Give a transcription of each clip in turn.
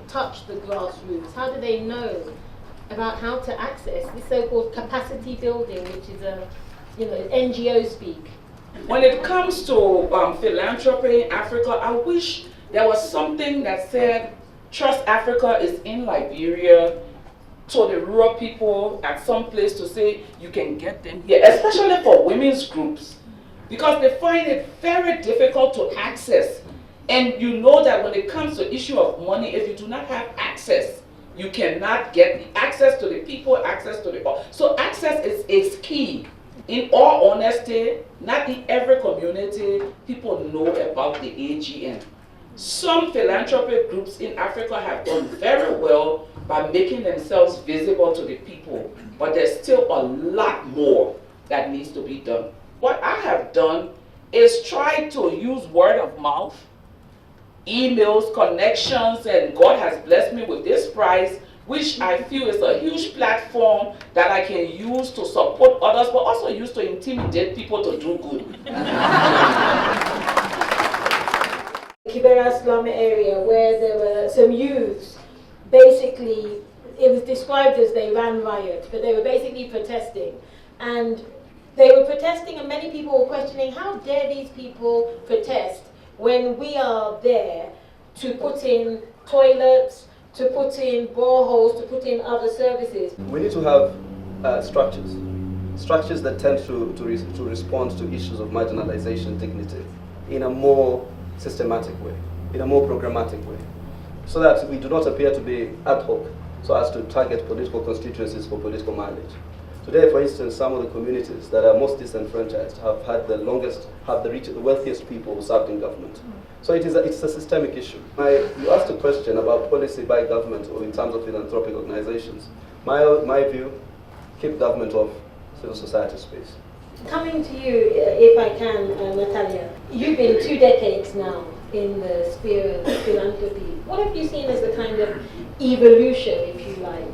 Touch the grassroots? How do they know about how to access this so-called capacity building, which is a, NGO speak? When it comes to philanthropy in Africa, I wish there was something that said, Trust Africa is in Liberia, to the rural people at some place to say you can get them here, especially for women's groups, because they find it very difficult to access. And you know that when it comes to issue of money, if you do not have access, you cannot get access to the people, access to the... So access is key. In all honesty, not in every community, people know about the AGN. Some philanthropic groups in Africa have done very well by making themselves visible to the people, but there's still a lot more that needs to be done. What I have done is try to use word of mouth, emails, connections, and God has blessed me with this prize, which I feel is a huge platform that I can use to support others, but also use to intimidate people to do good. Kibera slum area where there were some youths, basically, it was described as they ran riot, but they were basically protesting. And they were protesting, and many people were questioning, how dare these people protest when we are there to put in toilets, to put in boreholes, to put in other services? We need to have structures that tend to respond to issues of marginalization, dignity, in a more systematic way, in a more programmatic way, so that we do not appear to be ad hoc, so as to target political constituencies for political mileage. Today, for instance, some of the communities that are most disenfranchised have had the longest, the wealthiest people who served in government. So it's a systemic issue. You asked a question about policy by government or in terms of philanthropic organizations. My view, keep government off civil society space. Coming to you, if I can, Natalia, you've been 2 decades now in the sphere of philanthropy. What have you seen as the kind of evolution, if you like,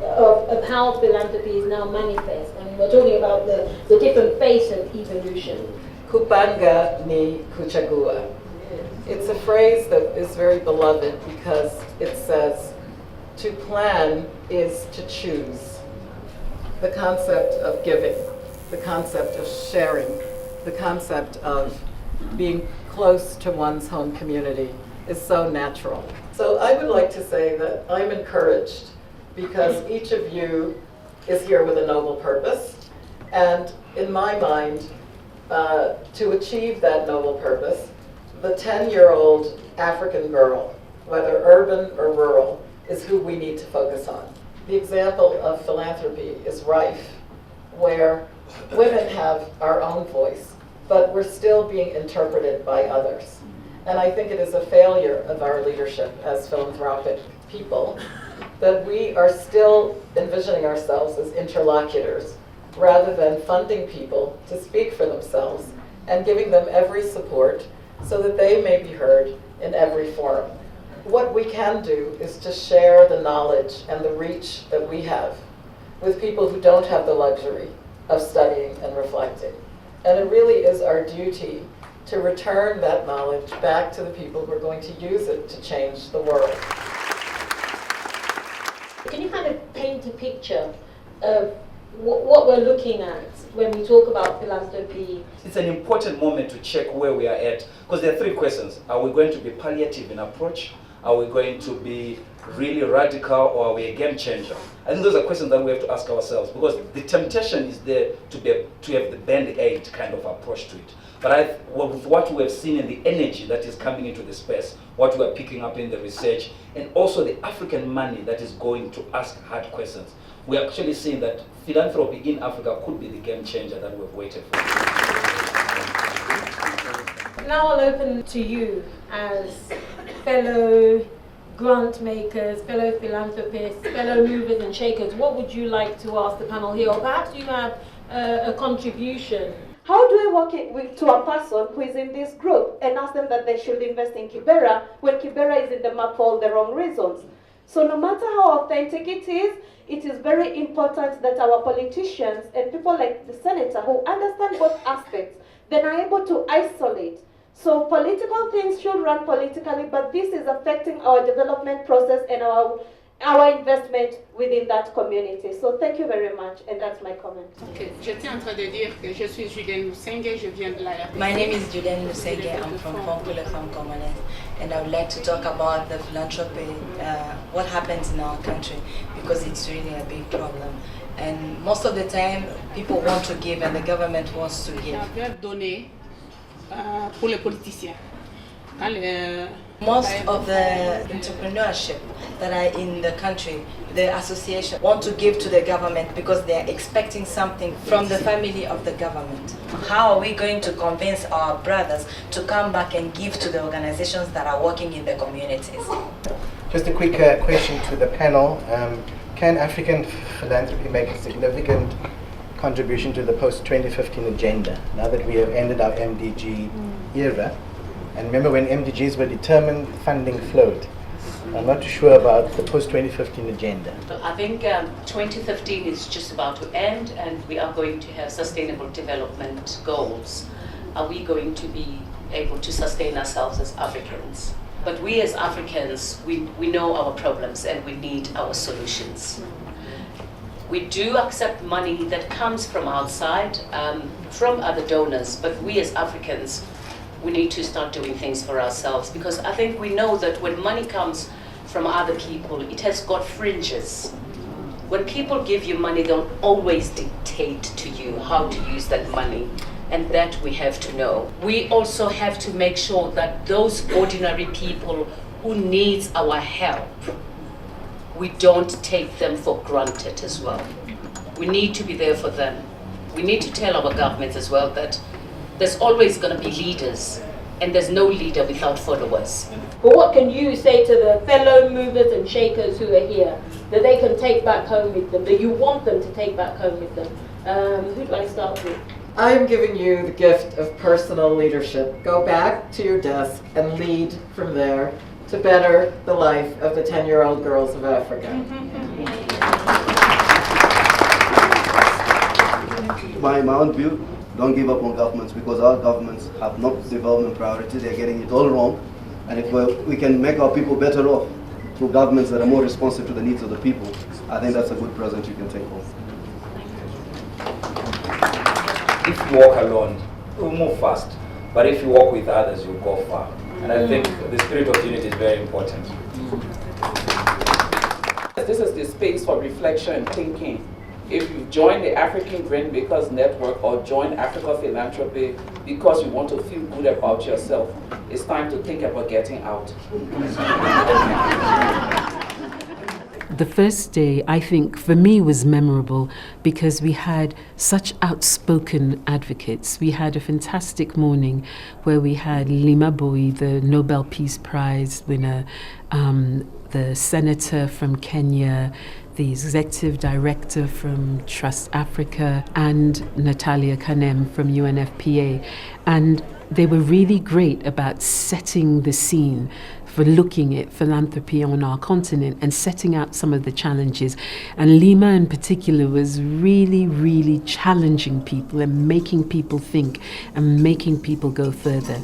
of how philanthropy is now manifest? And we're talking about the different face of evolution. Kupanga ni kuchagua. It's a phrase that is very beloved because it says, to plan is to choose. The concept of giving, the concept of sharing, the concept of being close to one's home community is so natural. So I would like to say that I'm encouraged because each of you is here with a noble purpose. And in my mind, to achieve that noble purpose, the 10-year-old African girl, whether urban or rural, is who we need to focus on. The example of philanthropy is rife, where women have our own voice, but we're still being interpreted by others. And I think it is a failure of our leadership as philanthropic people that we are still envisioning ourselves as interlocutors rather than funding people to speak for themselves and giving them every support so that they may be heard in every forum. What we can do is to share the knowledge and the reach that we have with people who don't have the luxury of studying and reflecting. And it really is our duty to return that knowledge back to the people who are going to use it to change the world. Can you kind of paint a picture of what we're looking at when we talk about philanthropy? It's an important moment to check where we are at, because there are 3 questions. Are we going to be palliative in approach? Are we going to be really radical, or are we a game changer? I think those are questions that we have to ask ourselves, because the temptation is there to have the band-aid kind of approach to it. But with what we have seen in the energy that is coming into the space, what we are picking up in the research, and also the African money that is going to ask hard questions, we are actually seeing that philanthropy in Africa could be the game changer that we've waited for. Now I'll open to you as fellow grant makers, fellow philanthropists, fellow movers and shakers, what would you like to ask the panel here? Or perhaps you have a contribution. How do I walk it to a person who is in this group and ask them that they should invest in Kibera when Kibera is in the map for all the wrong reasons? So no matter how authentic it is very important that our politicians and people like the senator who understand both aspects, then are able to isolate. So political things should run politically, but this is affecting our development process and our investment within that community. So thank you very much, and that's my comment. Okay. J'étais en train de dire que je suis Julienne Lusenge, je viens de la RDC. My name is Julienne Lusenge, I'm from Congo, from Congolese, and I would like to talk about the philanthropy, what happens in our country, because it's really a big problem. And most of the time, people want to give and the government wants to give. Donner pour les politiciens. Most of the entrepreneurship that are in the country, the association want to give to the government because they are expecting something from the family of the government. How are we going to convince our brothers to come back and give to the organizations that are working in the communities? Just a quick question to the panel. Can African philanthropy make a significant contribution to the post-2015 agenda now that we have ended our MDG era? And remember, when MDGs were determined, funding flowed. I'm not too sure about the post-2015 agenda. I think 2015 is just about to end, and we are going to have sustainable development goals. Are we going to be able to sustain ourselves as Africans? But we as Africans, we know our problems and we need our solutions. We do accept money that comes from outside, from other donors, but we as Africans, we need to start doing things for ourselves, because I think we know that when money comes from other people, it has got fringes. When people give you money, they'll always dictate to you how to use that money, and that we have to know. We also have to make sure that those ordinary people who need our help, we don't take them for granted as well. We need to be there for them. We need to tell our governments as well that there's always going to be leaders, and there's no leader without followers. But what can you say to the fellow movers and shakers who are here that they can take back home with them, that you want them to take back home with them? Who do I start with? I'm giving you the gift of personal leadership. Go back to your desk and lead from there to better the life of the 10-year-old girls of Africa. My own view, don't give up on governments, because our governments have no development priority. They're getting it all wrong. And if we can make our people better off through governments that are more responsive to the needs of the people, I think that's a good present you can take home. If you walk alone, you'll move fast. But if you walk with others, you'll go far. And I think the spirit of unity is very important. This is the space for reflection and thinking. If you join the African Grantmakers Network or join Africa Philanthropy because you want to feel good about yourself, it's time to think about getting out. The first day, I think, for me was memorable because we had such outspoken advocates. We had a fantastic morning where we had Lima Boy, the Nobel Peace Prize winner, the senator from Kenya, the executive director from Trust Africa, and Natalia Kanem from UNFPA. And they were really great about setting the scene for looking at philanthropy on our continent and setting out some of the challenges. And Lima in particular was really, really challenging people and making people think and making people go further.